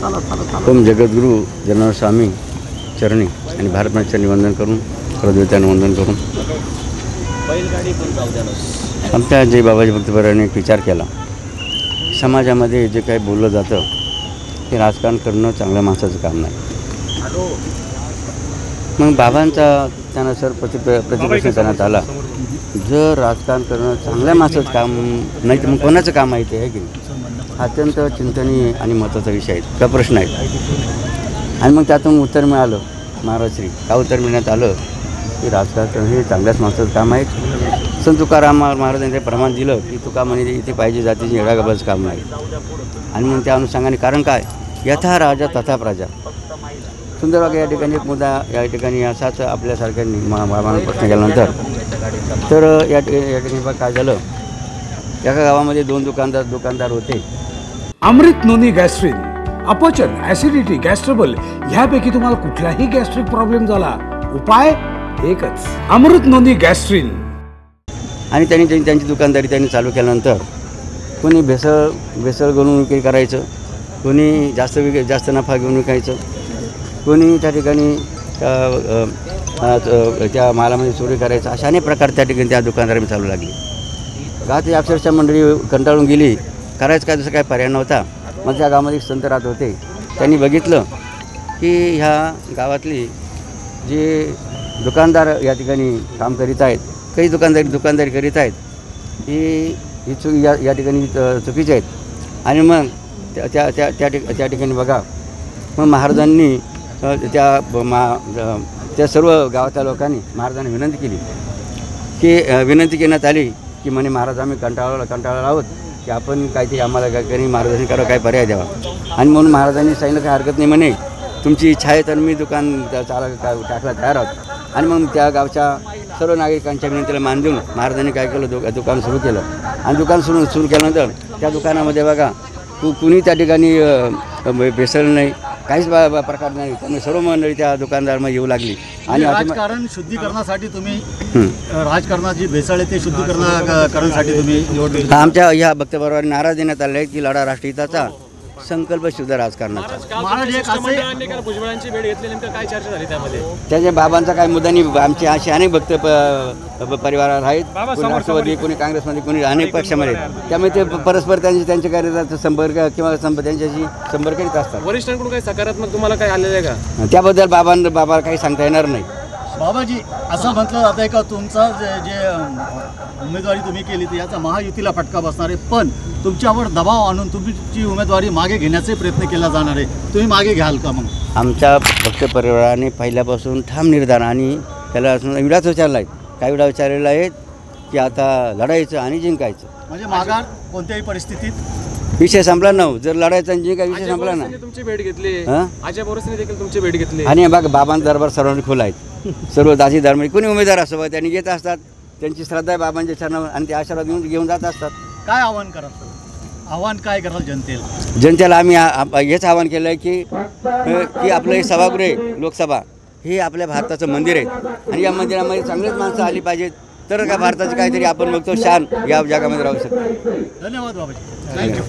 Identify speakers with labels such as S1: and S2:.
S1: ओम जगद्गुरु जनार्दन स्वामी चरणी आणि भारतमातेचे चरणी वंदन करून प्रदेवतांना वंदन करून आमच्या जय बाबाजी भक्तपरायणाने एक विचार केला। समाजामध्ये जे काही बोललं जातं ते राजकारण करणं चांगल्या माणसाचं काम नाही। मग बाबांचा त्यांना सर प्रतिप्रश्न करण्यात आला, जर राजकारण करणं चांगल्या माणसाचं काम नाही तर मग कोणाचं काम आहे ते, आहे की नाही? अत्यंत चिंतनीय आणि महत्त्वाचा विषय आहे, का प्रश्न आहे। आणि मग त्यातून उत्तर मिळालं महाराजश्री का उत्तर मिळण्यात आलं की राजकारण करणं हे चांगल्याच माणसाचं काम आहे। संत तुकाराम महाराजांनी ते प्रमाण दिलं की तुका म्हणे इथे पाहिजे जातीची येडागबाचं काम नाही। आणि मग त्या अनुषंगाने कारण काय, यथा राजा तथा प्रजा। सुंदर वाक्य या ठिकाणी एक मुद्दा या ठिकाणी असाच आपल्यासारख्यांनी बाबांना प्रश्न केल्यानंतर तर या ठिकाणी बघ काय झालं, एका गावामध्ये दोन दुकानदार होते।
S2: अमृत नोनी गॅस्ट्रिन, अपचन, ऍसिडिटी, गॅस्ट्रबल ह्यापैकी तुम्हाला कुठलाही गॅस्ट्रिक प्रॉब्लेम झाला, उपाय एकच, अमृत नोनी गॅस्ट्रिन।
S1: आणि त्यांची दुकानदारी त्यांनी चालू केल्यानंतर कोणी भेसळ घेऊन विक्री करायचं, कोणी जास्त नफा घेऊन विकायचं, कोणी त्या ठिकाणी त्या मालामध्ये चोरी करायचं, अशा अनेक प्रकार त्या ठिकाणी त्या दुकानदारांनी चालू लागली। गावात अक्षरशः मंडळी कंटाळून गेली, करायचं काय, दुसरं काय पर्याय नव्हता। मग त्या गावामध्ये संत राहत होते, त्यांनी बघितलं की ह्या गावातली जे दुकानदार या ठिकाणी काम करीत आहेत, काही दुकानदारी करीत आहेत, ही या ठिकाणी चुकीचे आहेत। आणि मग त्या ठिकाणी बघा, मग महाराजांनी त्या सर्व गावाच्या लोकांनी महाराजांनी विनंती केली की विनंती करण्यात आली की म्हणे महाराज आम्ही कंटाळलो आहोत की आपण काहीतरी आम्हाला काही मार्गदर्शन करावं, काय पर्याय द्यावा। आणि म्हणून महाराजांनी सांगितलं काही हरकत नाही म्हणे, तुमची इच्छा आहे तर मी दुकान टाकला तयार आहोत। आणि मग त्या गावच्या सर्व नागरिकांच्या विनंतीला मान देऊन महाराजांनी काय केलं, दुकान सुरू केलं। आणि दुकान सुरू केल्यानंतर त्या दुकानामध्ये बघा कुणी त्या ठिकाणी भेसळ नाही, काहीच प्रकार नाही, त्यामुळे सर्व मंडळी त्या दुकानदारामध्ये येऊ लागली। आणि
S3: राजकारण शुद्धीकरणासाठी तुम्ही राजकारणाची भेसळ आहे ते शुद्धीकरणासाठी तुम्ही
S1: आमच्या या भक्तबरोबर नाराज देण्यात आले आहे की लढा राष्ट्रहिताचा, संकल्प शुद्ध राजकारणाचा।
S4: भुजबळांची भेट घेतली, नेमकं काय चर्चा झाली त्यामध्ये?
S1: त्याच्या बाबांचा काय मुद्दा नाही। आमचे असे अनेक भक्त परिवार आहेत, कोणी राष्ट्रवादी, कोणी काँग्रेसमध्ये, कोणी अनेक पक्षामध्ये, त्यामुळे ते परस्पर त्यांच्या कार्याचा संपर्क किंवा त्यांच्याशी संपर्क करीत असतात।
S4: वरिष्ठांकडून काही सकारात्मक तुम्हाला काय आलेलं आहे का?
S1: त्याबद्दल बाबा काही सांगता येणार नाही।
S3: बाबाजी, असं म्हटलं जातं आहे का तुमचा जे उमेदवारी तुम्ही केली तर याचा महायुतीला फटका बसणार आहे, पण तुमच्यावर दबाव आणून तुमची उमेदवारी मागे घेण्याचे प्रयत्न केला जाणार आहे, तुम्ही मागे घ्याल का? मग
S1: आमच्या भक्त परिवाराने पहिल्यापासून ठाम निर्धार आणि त्याला विडाच विचारला आहे, काय विडा विचारलेला आहे की आता लढायचं आणि जिंकायचं, म्हणजे
S3: माघार कोणत्याही परिस्थितीत
S1: विषय संपला ना। जर लढायचं आणि जिंकायचा विषय संपला ना।
S4: तुमची भेट घेतली, अजय बोरसेने देखील तुमची भेट घेतली।
S1: आणि बघा बाबांचा दरबार सर्वांनी खुला आहे, सर्व दासी धर्म कोणी उमेदवार असो त्यांनी येत असतात, त्यांची श्रद्धा आहे बाबांच्या चरणावर आणि ते आशीर्वाद घेऊन जात असतात।
S3: काय आव्हान काय कराल
S1: जनतेला? आम्ही हेच आव्हान केलं आहे की आपलं हे सभागृह आहे, लोकसभा हे आपल्या भारताचं मंदिर आहे आणि या मंदिरामध्ये चांगलीच माणसं आली पाहिजेत, तर का भारताची काहीतरी आपण बघतो शान या जगामध्ये राहू शकतो।
S3: धन्यवाद बाबाजी, थँक्यू।